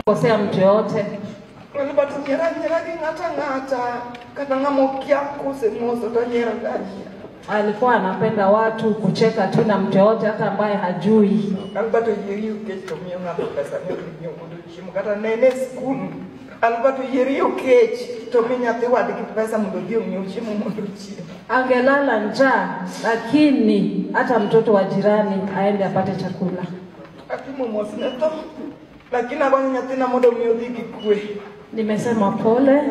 Kosea mtu yote. Alikuwa anapenda watu kucheka tu na mtu yote hata ambaye hajui. Angelala njaa lakini hata mtoto wa jirani aende apate chakula. Nimesema pole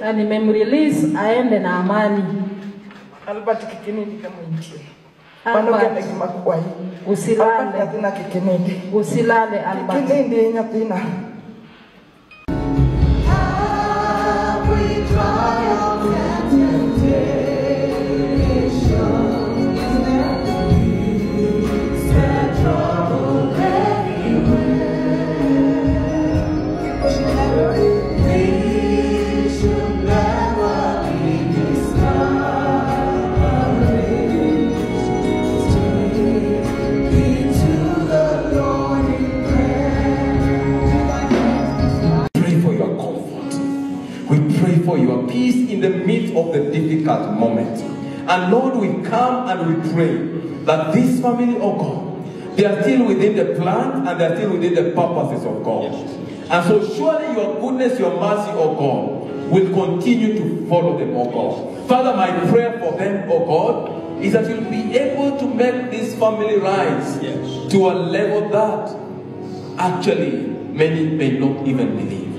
na nimemrelease aende na amani. Usilale Albert. For your peace in the midst of the difficult moment. And Lord, we come and we pray that this family, oh God, they are still within the plan and they are still within the purposes of God. And so surely your goodness, your mercy, oh God, will continue to follow them, oh God. Father, my prayer for them, oh God, is that you'll be able to make this family rise to a level that actually many may not even believe.